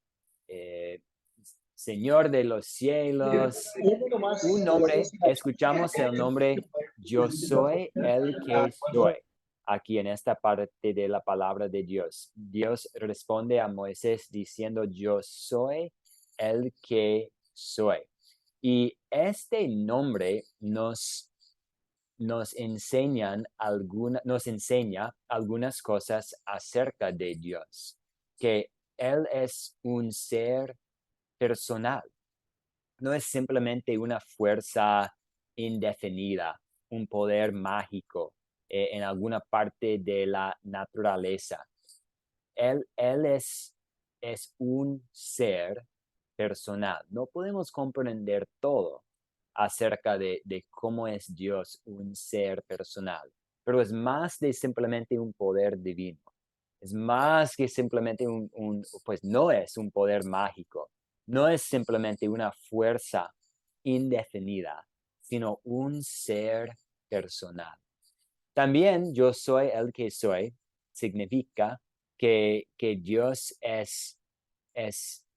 Señor de los cielos. Un nombre, escuchamos el nombre Yo soy el que soy. Aquí en esta parte de la palabra de Dios. Dios responde a Moisés diciendo, yo soy el que soy. Y este nombre nos enseña algunas cosas acerca de Dios, que Él es un ser personal. No es simplemente una fuerza indefinida, un poder mágico en alguna parte de la naturaleza. Él es un ser personal. No podemos comprender todo acerca de cómo es Dios un ser personal, pero es más de simplemente un poder divino. Es más que simplemente pues no es un poder mágico, no es simplemente una fuerza indefinida, sino un ser personal. También yo soy el que soy, significa que Dios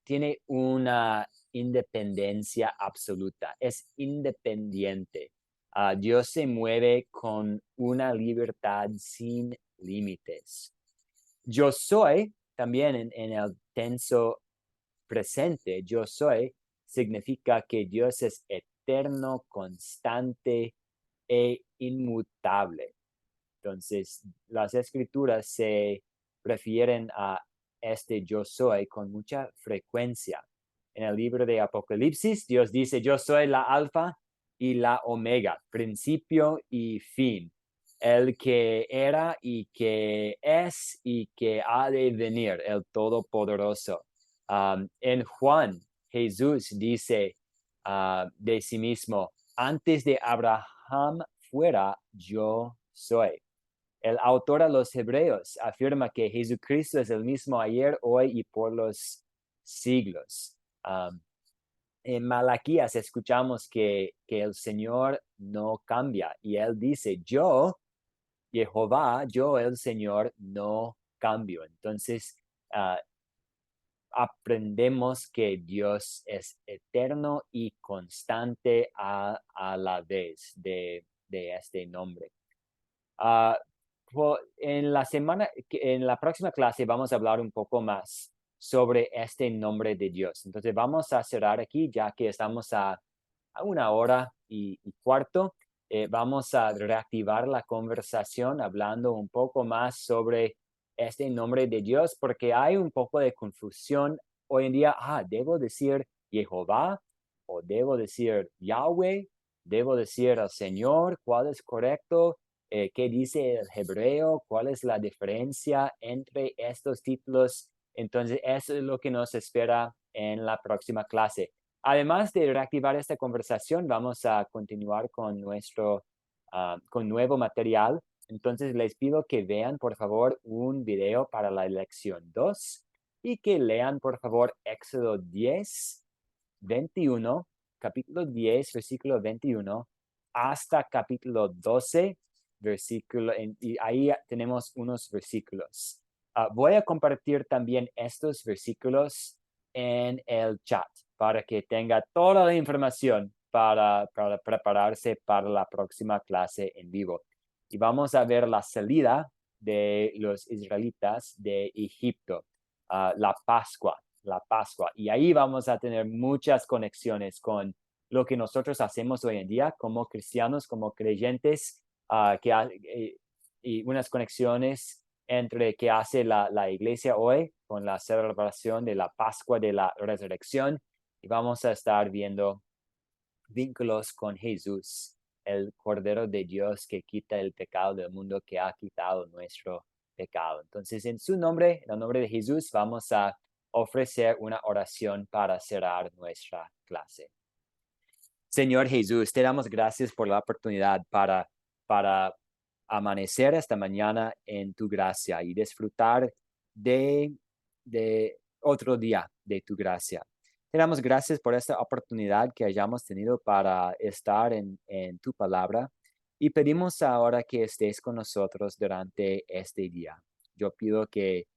tiene una independencia absoluta, es independiente. Dios se mueve con una libertad sin límites. Yo soy, también en el tenso presente, yo soy, significa que Dios es eterno, constante e inmutable. Entonces, las escrituras se refieren a este yo soy con mucha frecuencia. En el libro de Apocalipsis, Dios dice, yo soy la alfa y la omega, principio y fin, el que era y que es y que ha de venir, el Todopoderoso. En Juan, Jesús dice de sí mismo, antes de Abraham fuera, yo soy. El autor a los Hebreos afirma que Jesucristo es el mismo ayer, hoy y por los siglos. En Malaquías escuchamos que el Señor no cambia y Él dice, yo Jehová, yo el Señor, no cambio. Entonces, aprendemos que Dios es eterno y constante a la vez de este nombre. En la próxima clase vamos a hablar un poco más sobre este nombre de Dios. Entonces vamos a cerrar aquí ya que estamos a 1 hora y cuarto. Vamos a reactivar la conversación hablando un poco más sobre este nombre de Dios porque hay un poco de confusión hoy en día. ¿Debo decir Jehová o debo decir Yahweh? ¿Debo decir el Señor? ¿Cuál es correcto? ¿Qué dice el hebreo? ¿Cuál es la diferencia entre estos títulos? Entonces, eso es lo que nos espera en la próxima clase. Además de reactivar esta conversación, vamos a continuar con con nuevo material. Entonces, les pido que vean, por favor, un video para la lección 2 y que lean, por favor, Éxodo 10, 21, capítulo 10, versículo 21, hasta capítulo 12, y ahí tenemos unos versículos. Voy a compartir también estos versículos en el chat para que tenga toda la información para prepararse para la próxima clase en vivo. Y vamos a ver la salida de los israelitas de Egipto, la Pascua. Y ahí vamos a tener muchas conexiones con lo que nosotros hacemos hoy en día como cristianos, como creyentes, y unas conexiones entre qué hace la iglesia hoy con la celebración de la Pascua de la Resurrección. Y vamos a estar viendo vínculos con Jesús, el Cordero de Dios que quita el pecado del mundo, que ha quitado nuestro pecado. Entonces, en su nombre, en el nombre de Jesús, vamos a ofrecer una oración para cerrar nuestra clase. Señor Jesús, te damos gracias por la oportunidad para amanecer esta mañana en tu gracia y disfrutar de otro día de tu gracia. Te damos gracias por esta oportunidad que hayamos tenido para estar en tu palabra y pedimos ahora que estés con nosotros durante este día. Yo pido que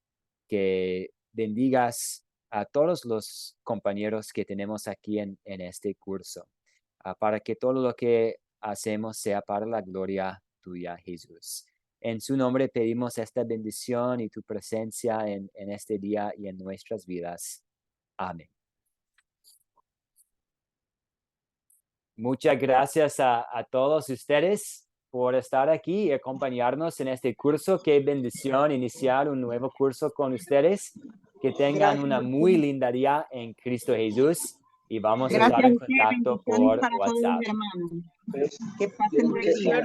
bendigas a todos los compañeros que tenemos aquí en este curso, para que todo lo que hacemos sea para la gloria tuya, Jesús. En su nombre pedimos esta bendición y tu presencia en este día y en nuestras vidas. Amén. Muchas gracias a todos ustedes por estar aquí y acompañarnos en este curso. Qué bendición iniciar un nuevo curso con ustedes. Que tengan una muy linda día en Cristo Jesús y vamos a estar en contacto por WhatsApp. Que pasen buen día.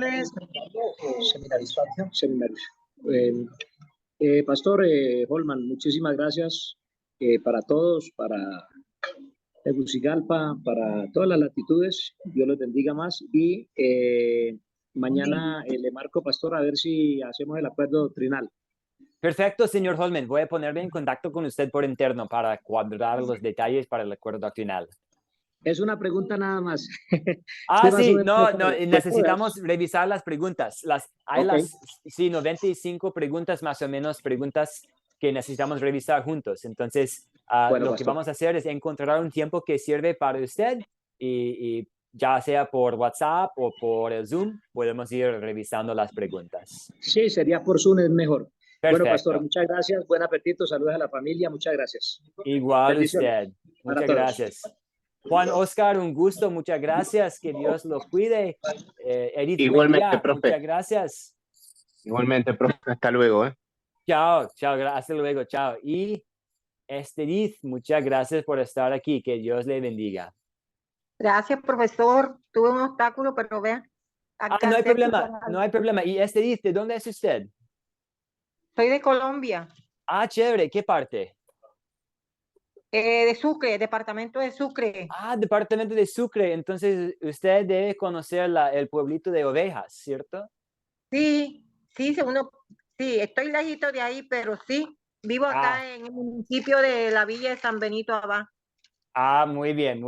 Pastor Holman, muchísimas gracias para todos, para Tegucigalpa, para todas las latitudes. Dios los bendiga más y mañana le marco, pastor, a ver si hacemos el acuerdo doctrinal. Perfecto, señor Holman. Voy a ponerme en contacto con usted por interno para cuadrar los detalles para el acuerdo doctrinal. Es una pregunta nada más. Sí, no, necesitamos revisar las preguntas. Hay 95 preguntas más o menos, preguntas que necesitamos revisar juntos. Entonces, lo que vamos a hacer es encontrar un tiempo que sirve para usted y ya sea por WhatsApp o por el Zoom, podemos ir revisando las preguntas. Sí, sería por Zoom, es mejor. Perfecto. Bueno, pastor, muchas gracias. Buen apetito. Saludos a la familia. Muchas gracias. Igual usted. Muchas gracias. Juan Oscar, un gusto. Muchas gracias. Que Dios lo cuide. Edith, igualmente, profe. Muchas gracias. Igualmente, profe. Hasta luego. Chao. Hasta luego. Chao. Y Edith, muchas gracias por estar aquí. Que Dios le bendiga. Gracias, profesor. Tuve un obstáculo, pero vean. No hay problema. No hay problema. Y Edith, ¿de dónde es usted? Soy de Colombia. Chévere. ¿Qué parte? De Sucre, departamento de Sucre. Departamento de Sucre. Entonces, usted debe conocer el pueblito de Ovejas, ¿cierto? Sí, estoy lejito de ahí, pero sí, vivo acá en el municipio de la Villa de San Benito Abad. Muy bien.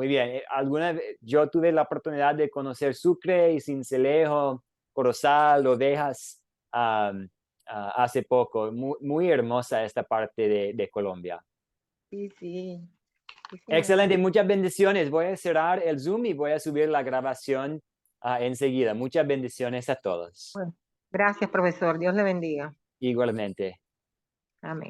Yo tuve la oportunidad de conocer Sucre y Sincelejo, Corozal, Ovejas. hace poco. Muy hermosa esta parte de Colombia. Sí, sí. Sí, Excelente, señor. muchas bendiciones. Voy a cerrar el Zoom y voy a subir la grabación enseguida. Muchas bendiciones a todos. Bueno, gracias, profesor. Dios le bendiga. Igualmente. Amén.